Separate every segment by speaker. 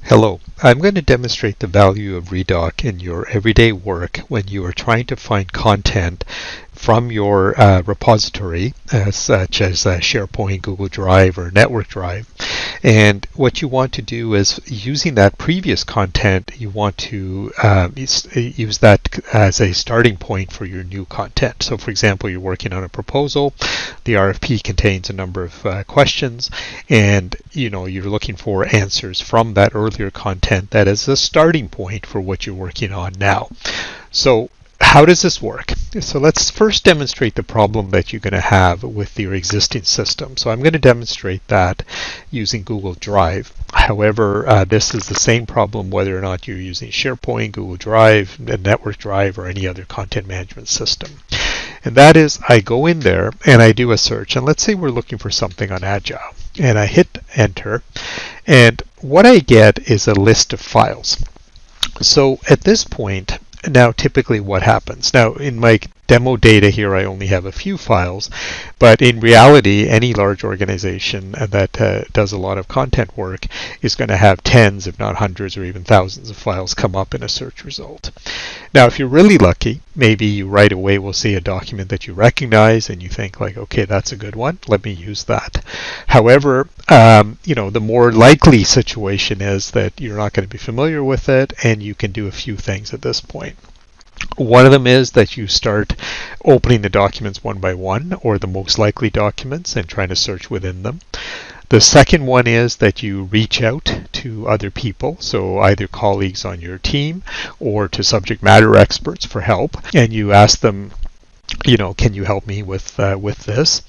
Speaker 1: Hello, I'm going to demonstrate the value of reDock in your everyday work when you are trying to find content from your repository, such as SharePoint, Google Drive, or Network Drive. And what you want to do is, using that previous content, you want to use that as a starting point for your new content. So for example, you're working on a proposal, the RFP contains a number of questions, and you're looking for answers from that earlier content that is a starting point for what you're working on now. So how does this work? So let's first demonstrate the problem that you're going to have with your existing system. So I'm going to demonstrate that using Google Drive. However, this is the same problem whether or not you're using SharePoint, Google Drive, Network Drive, or any other content management system. And that is, I go in there and I do a search. And let's say we're looking for something on Agile. And I hit enter. And what I get is a list of files. So at this point, now typically what happens? Now in my demo data here I only have a few files, but in reality any large organization that does a lot of content work is going to have tens, if not hundreds, or even thousands of files come up in a search result. Now if you're really lucky, maybe you right away will see a document that you recognize and you think like, okay, that's a good one, let me use that. However, the more likely situation is that you're not going to be familiar with it, and you can do a few things at this point. One of them is that you start opening the documents one by one, or the most likely documents, and trying to search within them. The second one is that you reach out to other people, so either colleagues on your team or to subject matter experts for help, and you ask them, can you help me with this?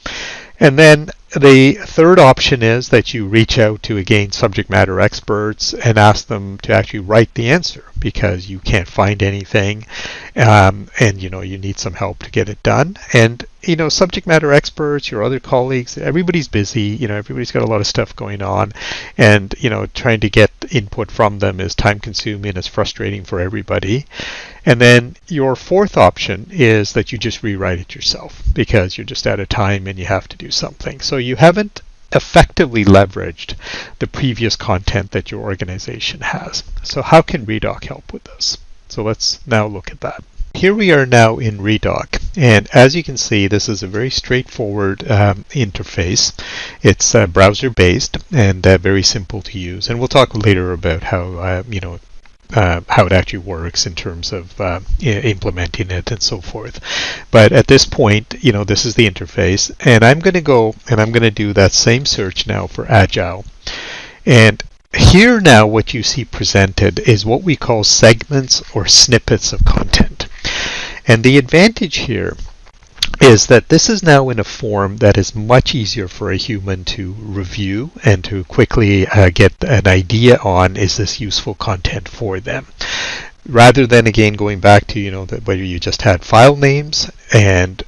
Speaker 1: And then the third option is that you reach out to, again, subject matter experts and ask them to actually write the answer because you can't find anything, and you need some help to get it done. And subject matter experts, your other colleagues, everybody's busy, everybody's got a lot of stuff going on, and trying to get input from them is time consuming, it's frustrating for everybody. And then your fourth option is that you just rewrite it yourself because you're just out of time and you have to do something. So you haven't effectively leveraged the previous content that your organization has. So how can reDock help with this? So let's now look at that. Here we are now in reDock, and as you can see, this is a very straightforward interface. It's browser based and very simple to use, and we'll talk later about how how it actually works in terms of implementing it and so forth. But at this point, this is the interface, and I'm going to go and I'm going to do that same search now for Agile. And here now what you see presented is what we call segments or snippets of content. And the advantage here is that this is now in a form that is much easier for a human to review and to quickly get an idea on, is this useful content for them? Rather than, again, going back to, whether you just had file names and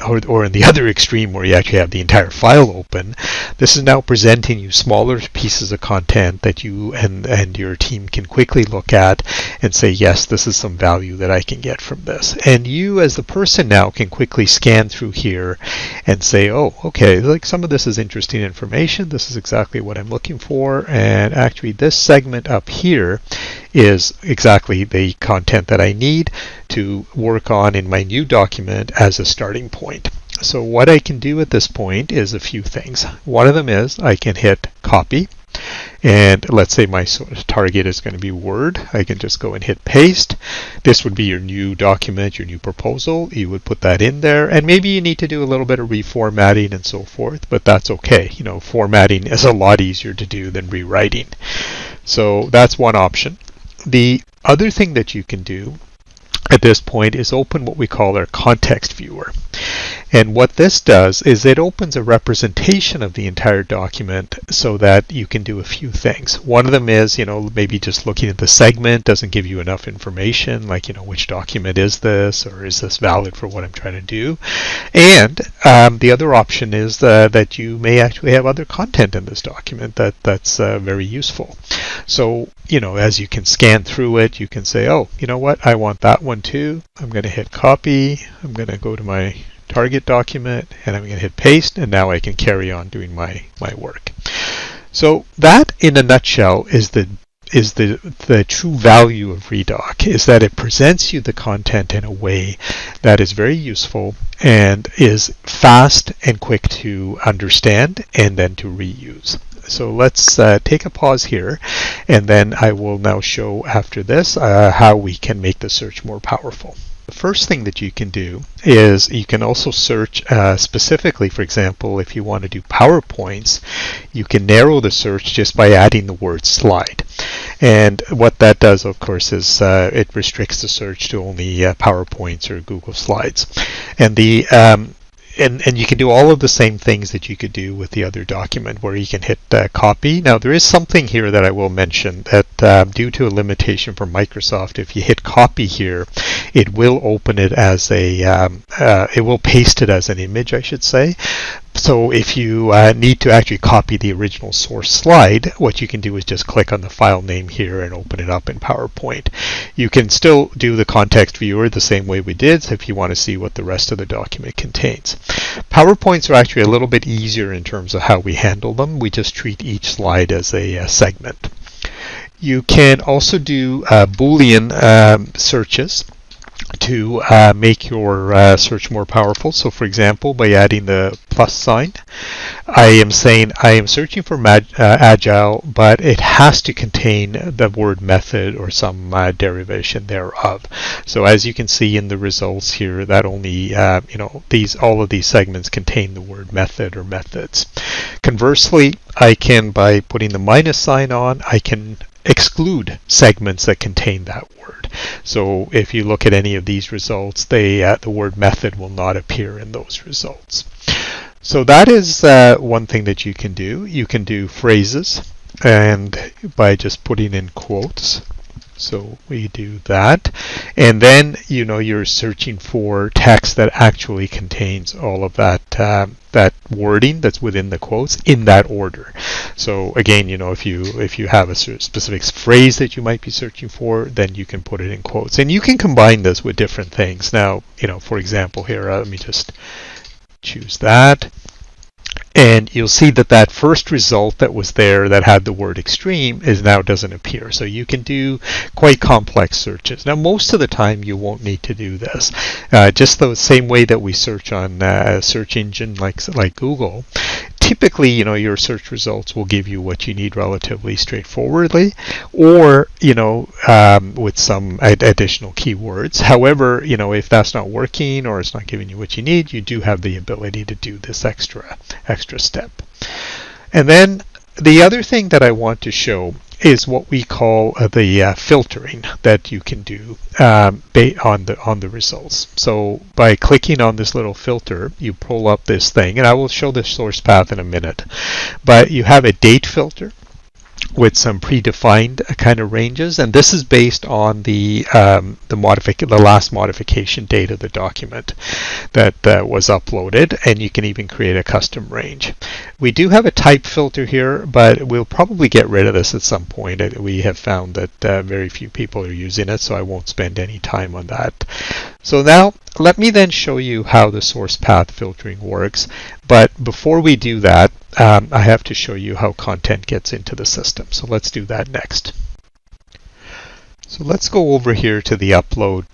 Speaker 1: or in the other extreme where you actually have the entire file open, this is now presenting you smaller pieces of content that you and your team can quickly look at and say, yes, this is some value that I can get from this. And you as the person now can quickly scan through here and say, oh, okay, like some of this is interesting information, this is exactly what I'm looking for, and actually this segment up here is exactly the content that I need to work on in my new document as a starting point. So what I can do at this point is a few things. One of them is I can hit copy, and let's say my sort of target is going to be Word. I can just go and hit paste. This would be your new document, your new proposal. You would put that in there, and maybe you need to do a little bit of reformatting and so forth, but that's okay. Formatting is a lot easier to do than rewriting. So that's one option. The other thing that you can do at this point is open what we call our context viewer. And what this does is it opens a representation of the entire document so that you can do a few things. One of them is, maybe just looking at the segment doesn't give you enough information, like, which document is this, or is this valid for what I'm trying to do? And the other option is that you may actually have other content in this document that's very useful. So, as you can scan through it, you can say, oh, you know what, I want that one too. I'm going to hit copy. I'm going to go to my target document, and I'm going to hit paste, and now I can carry on doing my work. So that, in a nutshell, is the is the true value of reDock, is that it presents you the content in a way that is very useful and is fast and quick to understand and then to reuse. So let's take a pause here, and then I will now show after this how we can make the search more powerful. The first thing that you can do is you can also search specifically, for example, if you want to do PowerPoints, you can narrow the search just by adding the word slide. And what that does, of course, is it restricts the search to only PowerPoints or Google Slides. And the and you can do all of the same things that you could do with the other document, where you can hit copy. Now there is something here that I will mention, that due to a limitation from Microsoft, if you hit copy here, it will open it as a it will paste it as an image, I should say. So if you need to actually copy the original source slide, what you can do is just click on the file name here and open it up in PowerPoint. You can still do the context viewer the same way we did if you want to see what the rest of the document contains. PowerPoints are actually a little bit easier in terms of how we handle them. We just treat each slide as a segment. You can also do Boolean searches to make your search more powerful. So for example, by adding the plus sign, I am saying I am searching for agile, but it has to contain the word method or some derivation thereof. So as you can see in the results here, that only all of these segments contain the word method or methods. Conversely, I can, by putting the minus sign on, I can exclude segments that contain that word. So if you look at any of these results, the word method will not appear in those results. So that is one thing that you can do. You can do phrases, and by just putting in quotes. So we do that, and then you're searching for text that actually contains all of that that wording that's within the quotes in that order. So again, if you have a specific phrase that you might be searching for, then you can put it in quotes, and you can combine this with different things. Now, for example, here let me just choose that. And you'll see that that first result that was there that had the word extreme now doesn't appear. So you can do quite complex searches. Now, most of the time you won't need to do this. Just the same way that we search on a search engine like Google. Typically, your search results will give you what you need relatively straightforwardly, or, with some additional keywords. However, if that's not working or it's not giving you what you need, you do have the ability to do this extra step. And then the other thing that I want to show is what we call the filtering that you can do on the results. So by clicking on this little filter, you pull up this thing, and I will show the source path in a minute. But you have a date filter with some predefined kind of ranges, and this is based on the last modification date of the document that was uploaded, and you can even create a custom range. We do have a type filter here, but we'll probably get rid of this at some point. We have found that very few people are using it, so I won't spend any time on that. So now let me then show you how the source path filtering works. But before we do that, I have to show you how content gets into the system. So let's do that next. So let's go over here to the upload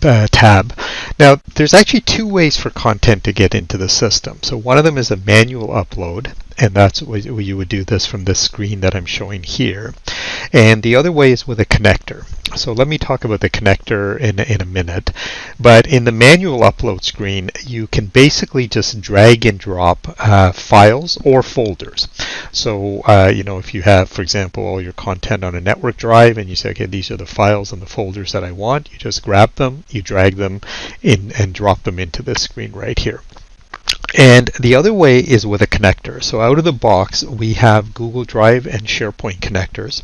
Speaker 1: tab. Now, there's actually two ways for content to get into the system. So one of them is a manual upload, and that's where you would do this from this screen that I'm showing here. And the other way is with a connector. So let me talk about the connector in a minute. But in the manual upload screen, you can basically just drag and drop files or folders. So if you have, for example, all your content on a network drive, and you say, okay, these are the files and the folders that I want, you just grab them, you drag them in and drop them into this screen right here. And the other way is with a connector. So out of the box, we have Google Drive and SharePoint connectors.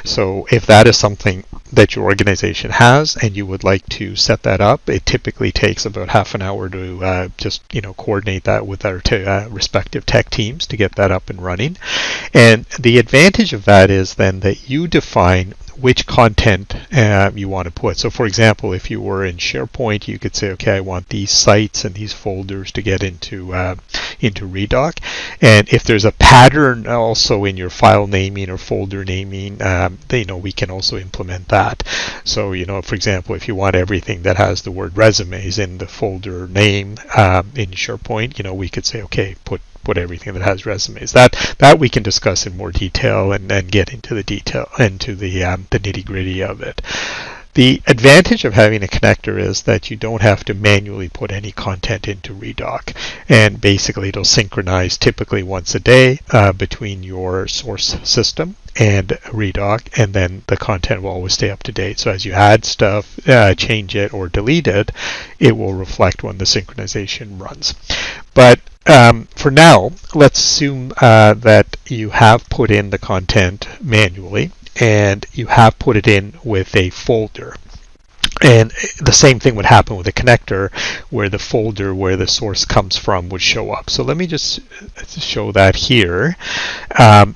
Speaker 1: So if that is something that your organization has and you would like to set that up, it typically takes about half an hour to just coordinate that with our respective tech teams to get that up and running. And the advantage of that is then that you define which content you want to put. So for example, if you were in SharePoint, you could say, okay, I want these sites and these folders to get into reDock. And if there's a pattern also in your file naming or folder naming, we can also implement that. So, for example, if you want everything that has the word resumes in the folder name in SharePoint, we could say, okay, put everything that has resumes. That we can discuss in more detail and get into the nitty-gritty of it. The advantage of having a connector is that you don't have to manually put any content into reDock, and basically it'll synchronize typically once a day between your source system and reDock, and then the content will always stay up to date. So as you add stuff, change it or delete it, it will reflect when the synchronization runs. But for now, let's assume that you have put in the content manually and you have put it in with a folder. And the same thing would happen with a connector, where the folder where the source comes from would show up. So let me just show that here.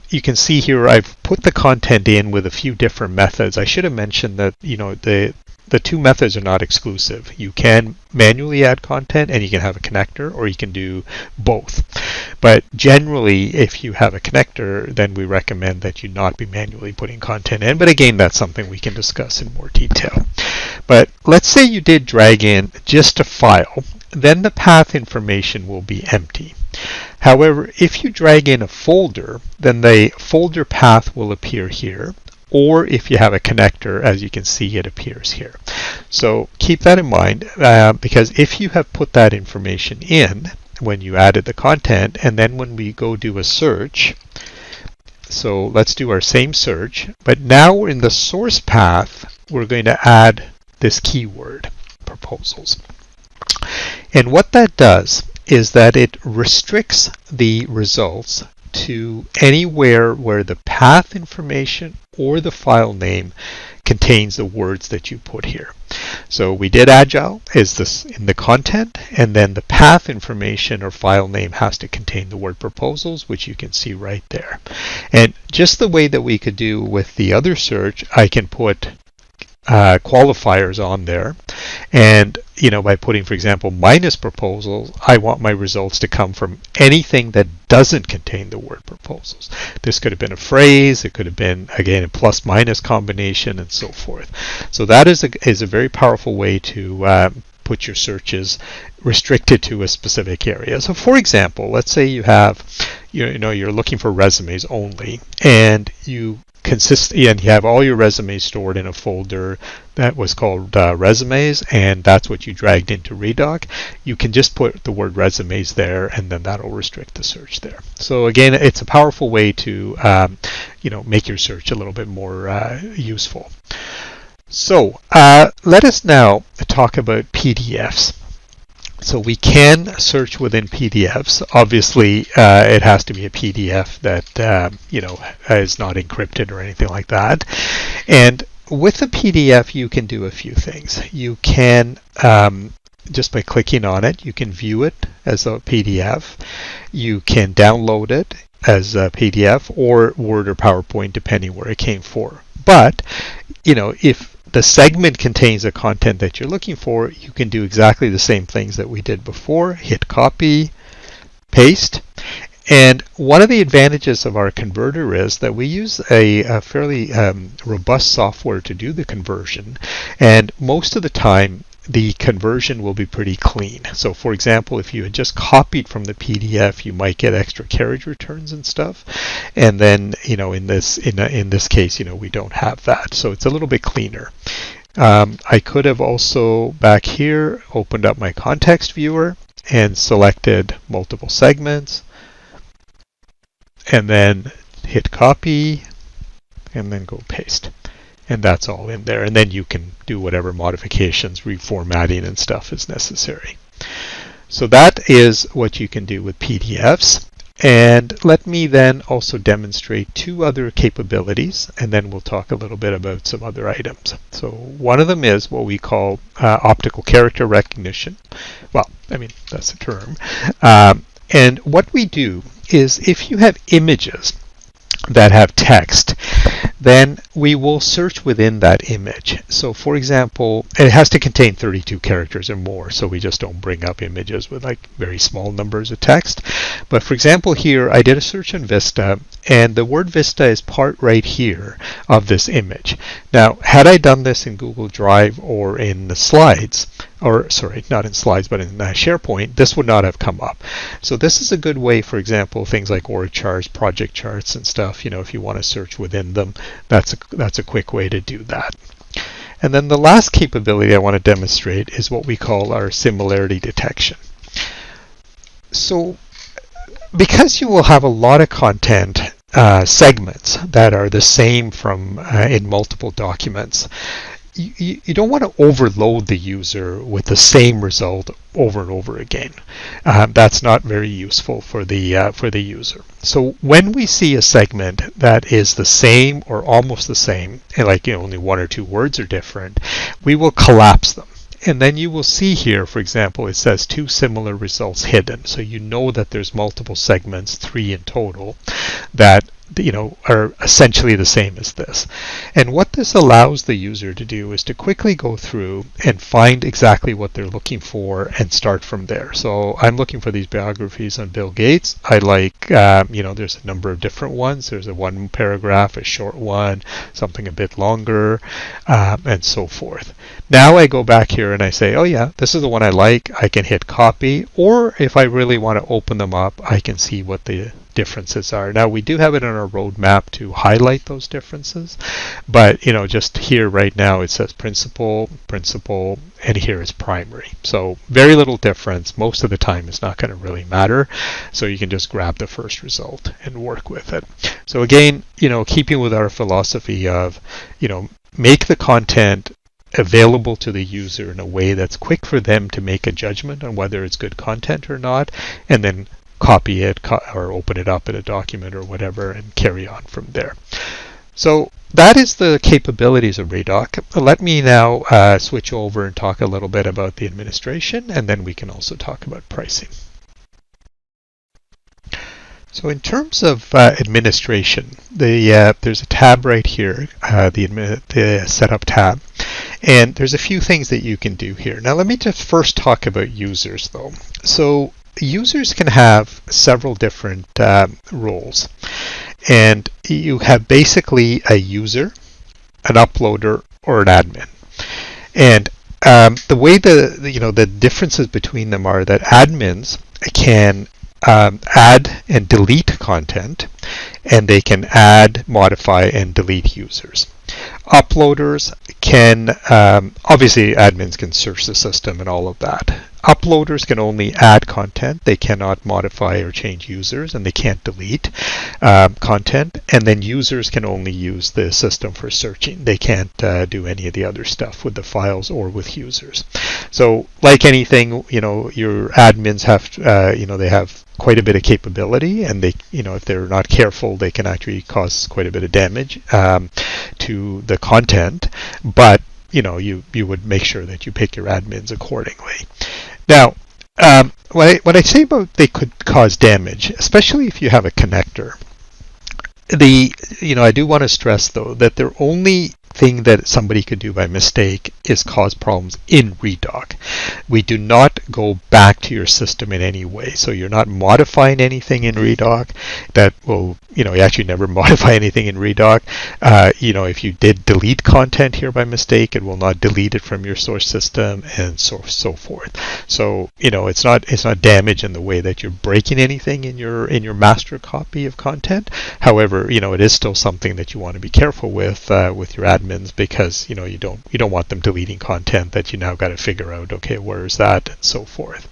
Speaker 1: You can see here I've put the content in with a few different methods. I should have mentioned that the two methods are not exclusive. You can manually add content and you can have a connector, or you can do both. But generally, if you have a connector, then we recommend that you not be manually putting content in. But again, that's something we can discuss in more detail. But let's say you did drag in just a file, then the path information will be empty. However, if you drag in a folder, then the folder path will appear here. Or if you have a connector, as you can see, it appears here. So keep that in mind, because if you have put that information in when you added the content, and then when we go do a search, so let's do our same search, but now in the source path, we're going to add this keyword, proposals. And what that does is that it restricts the results to anywhere where the path information or the file name contains the words that you put here. So we did Agile is this in the content, and then the path information or file name has to contain the word proposals, which you can see right there. And just the way that we could do with the other search, I can put qualifiers on there, and by putting, for example, minus proposals, I want my results to come from anything that doesn't contain the word proposals. This could have been a phrase, it could have been, again, a plus minus combination, and so forth. So that is a very powerful way to put your searches restricted to a specific area. So for example, let's say you have, you're looking for resumes only, and you have all your resumes stored in a folder that was called resumes, and that's what you dragged into reDock. You can just put the word resumes there, and then that'll restrict the search there. So again, it's a powerful way to make your search a little bit more useful. So let us now talk about PDFs. So we can search within PDFs. Obviously, it has to be a PDF that is not encrypted or anything like that. And with a PDF, you can do a few things. You can just by clicking on it, you can view it as a PDF. You can download it as a PDF or Word or PowerPoint, depending where it came from. But if the segment contains the content that you're looking for, you can do exactly the same things that we did before. Hit copy, paste. And one of the advantages of our converter is that we use a fairly robust software to do the conversion. And most of the time, the conversion will be pretty clean. So for example, if you had just copied from the PDF, you might get extra carriage returns and stuff. And then, in this case, we don't have that. So it's a little bit cleaner. I could have also back here opened up my context viewer and selected multiple segments, and then hit copy and then go paste. And that's all in there. And then you can do whatever modifications, reformatting and stuff is necessary. So that is what you can do with PDFs. And let me then also demonstrate two other capabilities, and then we'll talk a little bit about some other items. So one of them is what we call optical character recognition. Well, that's a term. And what we do is if you have images, that have text, then we will search within that image. So for example, it has to contain 32 characters or more, so we just don't bring up images with like very small numbers of text. But for example here, I did a search on Vista, and the word Vista is part right here of this image. Now, had I done this in Google Drive or in the slides, or sorry, not in slides, but in SharePoint, this would not have come up. So this is a good way, for example, things like org charts, project charts and stuff, if you want to search within them, that's a quick way to do that. And then the last capability I want to demonstrate is what we call our similarity detection. So because you will have a lot of content segments that are the same from in multiple documents, you don't want to overload the user with the same result over and over again. That's not very useful for the user. So when we see a segment that is the same or almost the same, and like only one or two words are different, we will collapse them. And then you will see here, for example, it says 2 similar results hidden. So you know that there's multiple segments, 3 in total, that are essentially the same as this. And what this allows the user to do is to quickly go through and find exactly what they're looking for and start from there. So I'm looking for these biographies on Bill Gates. I like, there's a number of different ones. There's a 1 paragraph, a short one, something a bit longer, and so forth. Now I go back here and I say, oh yeah, this is the one I like. I can hit copy, or if I really want to open them up, I can see what the differences are. Now we do have it on our roadmap to highlight those differences, but just here right now it says principal, and here is primary. So very little difference. Most of the time it's not going to really matter. So you can just grab the first result and work with it. So again, keeping with our philosophy of, make the content available to the user in a way that's quick for them to make a judgment on whether it's good content or not, and then copy it or open it up in a document or whatever and carry on from there. So that is the capabilities of reDock. Let me now switch over and talk a little bit about the administration, and then we can also talk about pricing. So in terms of administration, there's a tab right here, the setup tab, and there's a few things that you can do here. Now let me just first talk about users though. So users can have several different roles, and you have basically a user, an uploader, or an admin. And the way the differences between them are that admins can add and delete content, and they can add, modify, and delete users. Uploaders can, obviously admins can search the system and all of that. Uploaders can only add content. They cannot modify or change users, and they can't delete content. And then users can only use the system for searching. They can't do any of the other stuff with the files or with users. So like anything, your admins have, they have quite a bit of capability, and they, if they're not careful, they can actually cause quite a bit of damage to the content. But you would make sure that you pick your admins accordingly. Now, when I say about they could cause damage, especially if you have a connector, I do want to stress though that the only thing that somebody could do by mistake is cause problems in reDock. We do not go back to your system in any way. So you're not modifying anything in reDock that will, you actually never modify anything in reDock. If you did delete content here by mistake, it will not delete it from your source system, and so forth. So, it's not damage in the way that you're breaking anything in your master copy of content. However, it is still something that you want to be careful with your admins, because you don't want them deleting content that you now got to figure out, okay, where is that, and so forth.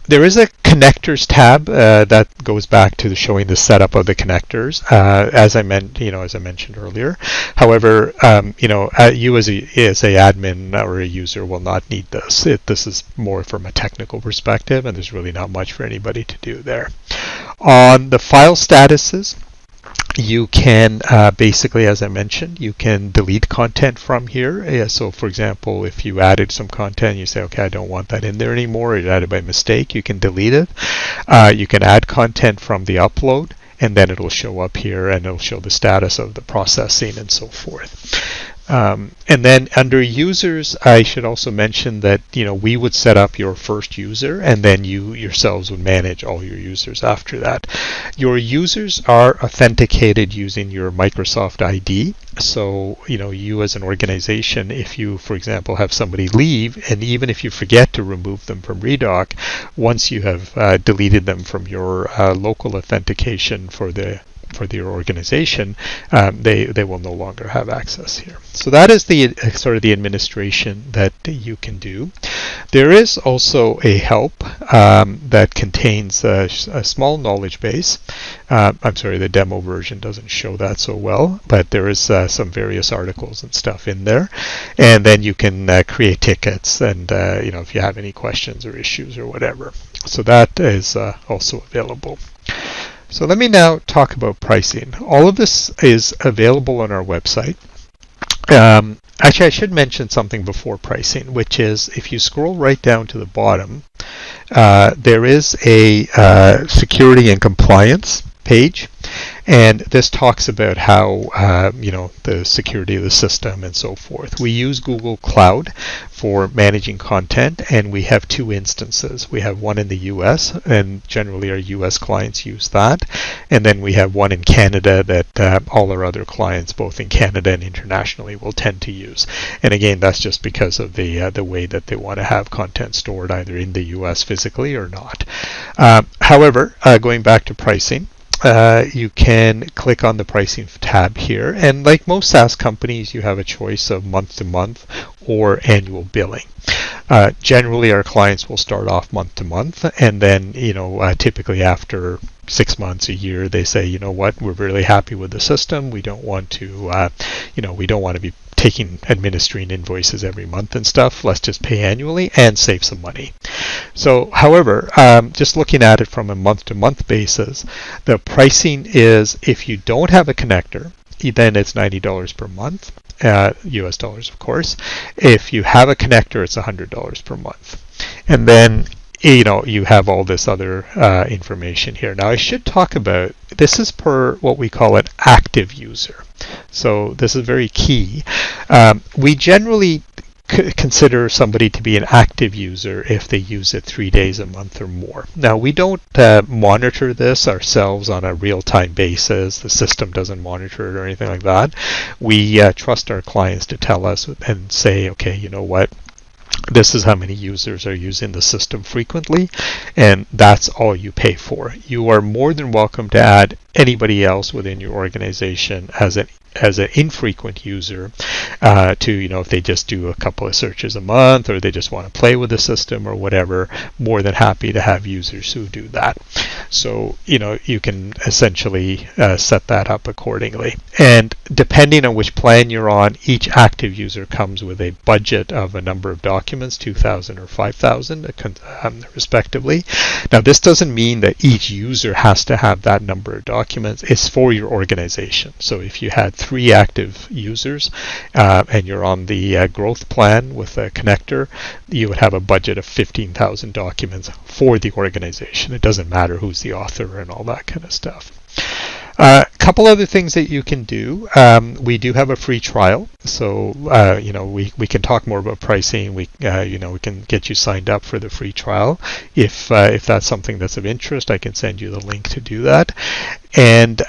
Speaker 1: There is a connectors tab that goes back to showing the setup of the connectors, as I mentioned earlier. However, you as a admin or a user will not need this. This is more from a technical perspective, and there's really not much for anybody to do there. On the file statuses, you can basically, as I mentioned, you can delete content from here. So for example, if you added some content, you say, okay, I don't want that in there anymore, or you added by mistake, you can delete it. You can add content from the upload, and then it'll show up here and it'll show the status of the processing and so forth. And then under users, I should also mention that we would set up your first user, and then you yourselves would manage all your users after that. Your users are authenticated using your Microsoft ID. So you as an organization, if you, for example, have somebody leave, and even if you forget to remove them from reDock, once you have deleted them from your local authentication for your organization, they will no longer have access here. So that is the sort of the administration that you can do. There is also a help that contains a small knowledge base. I'm sorry, the demo version doesn't show that so well, but there is some various articles and stuff in there, and then you can create tickets and if you have any questions or issues or whatever. So that is also available. So let me now talk about pricing. All of this is available on our website. Actually, I should mention something before pricing, which is if you scroll right down to the bottom, there is a security and compliance page, and this talks about how the security of the system and so forth. We use Google Cloud for managing content, and we have two instances. We have one in the US, and generally our US clients use that, and then we have one in Canada that all our other clients, both in Canada and internationally, will tend to use. And again, that's just because of the way that they want to have content stored either in the US physically or not. However, going back to pricing, you can click on the pricing tab here, and like most SaaS companies, you have a choice of month-to-month or annual billing. Generally, our clients will start off month-to-month, and then typically after 6 months, a year, they say, you know what, we're really happy with the system. We don't want to, we don't want to be administering invoices every month and stuff. Let's just pay annually and save some money. So, however, just looking at it from a month-to-month basis, the pricing is, if you don't have a connector, then it's $90 per month, US dollars, of course. If you have a connector, it's $100 per month. And then you have all this other information here. Now, I should talk about, this is per what we call an active user. So this is very key. We generally consider somebody to be an active user if they use it 3 days a month or more. Now, we don't monitor this ourselves on a real-time basis. The system doesn't monitor it or anything like that. We trust our clients to tell us and say, okay, you know what? This is how many users are using the system frequently, and that's all you pay for. You are more than welcome to add anybody else within your organization as an infrequent user to, if they just do a couple of searches a month, or they just want to play with the system or whatever, more than happy to have users who do that. So, you can essentially set that up accordingly. And depending on which plan you're on, each active user comes with a budget of a number of documents, 2,000 or 5,000 respectively. Now, this doesn't mean that each user has to have that number of documents. It's for your organization. So if you had 3 active users and you're on the growth plan with a connector, you would have a budget of 15,000 documents for the organization. It doesn't matter who's the author and all that kind of stuff. A couple other things that you can do. We do have a free trial, so we can talk more about pricing. We can get you signed up for the free trial. If that's something that's of interest, I can send you the link to do that. And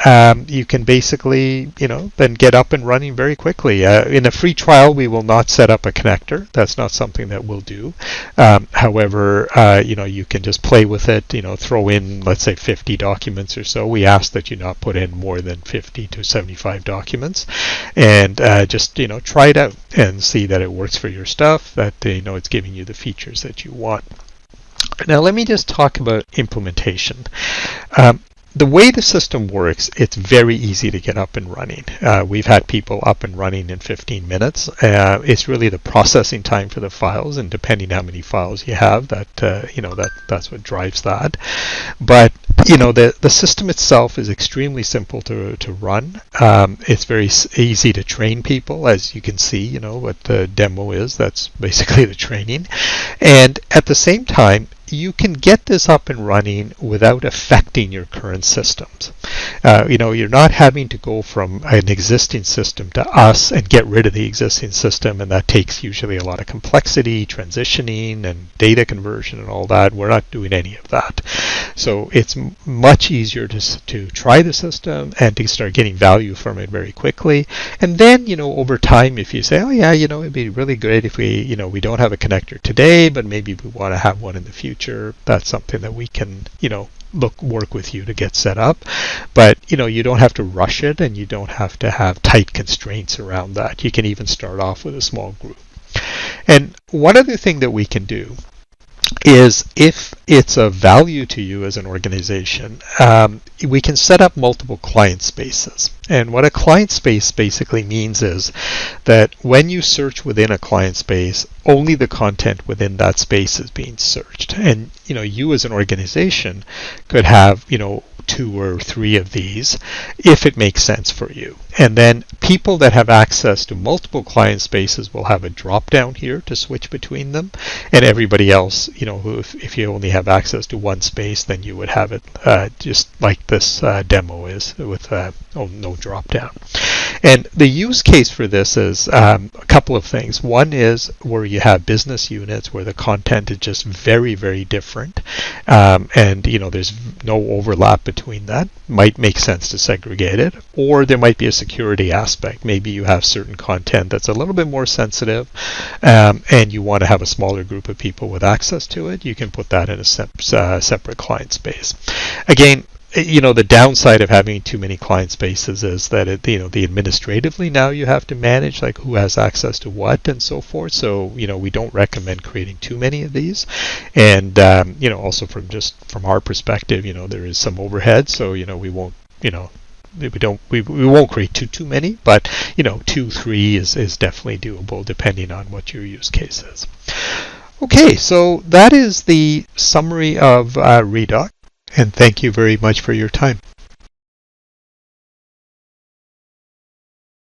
Speaker 1: you can basically, then get up and running very quickly. In a free trial, we will not set up a connector. That's not something that we'll do. However, you can just play with it, throw in, let's say, 50 documents or so. We ask that you not put in more than 50 to 75 documents, and just, try it out and see that it works for your stuff, that, it's giving you the features that you want. Now, let me just talk about implementation. The way the system works, it's very easy to get up and running. We've had people up and running in 15 minutes. It's really the processing time for the files, and depending how many files you have, that's what drives that. But the system itself is extremely simple to run. It's very easy to train people, as you can see. What the demo is. That's basically the training. And at the same time, you can get this up and running without affecting your current systems. You're not having to go from an existing system to us and get rid of the existing system, and that takes usually a lot of complexity, transitioning, and data conversion and all that. We're not doing any of that. So it's much easier to try the system and to start getting value from it very quickly. And then, over time, if you say, oh yeah, it'd be really great if we don't have a connector today, but maybe we want to have one in the future, that's something that we can, work with you to get set up. But you don't have to rush it, and you don't have to have tight constraints around that. You can even start off with a small group. And one other thing that we can do is, if it's of value to you as an organization, we can set up multiple client spaces. And what a client space basically means is that when you search within a client space, only the content within that space is being searched. And you as an organization could have 2 or 3 of these if it makes sense for you. And then people that have access to multiple client spaces will have a drop down here to switch between them, and everybody else, who if you only have access to one space, then you would have it just like this demo is, with no drop down. And the use case for this is a couple of things. One is where you have business units where the content is just very, very different, and there's no overlap between that. Might make sense to segregate it. Or there might be a security aspect. Maybe you have certain content that's a little bit more sensitive, and you want to have a smaller group of people with access to it. You can put that in a separate client space. Again, the downside of having too many client spaces is that the administratively now you have to manage like who has access to what and so forth. So we don't recommend creating too many of these. And also from our perspective, there is some overhead. So we won't we won't create too many, but 2, 3 is definitely doable depending on what your use case is. Okay, so that is the summary of reDock. And thank you very much for your time.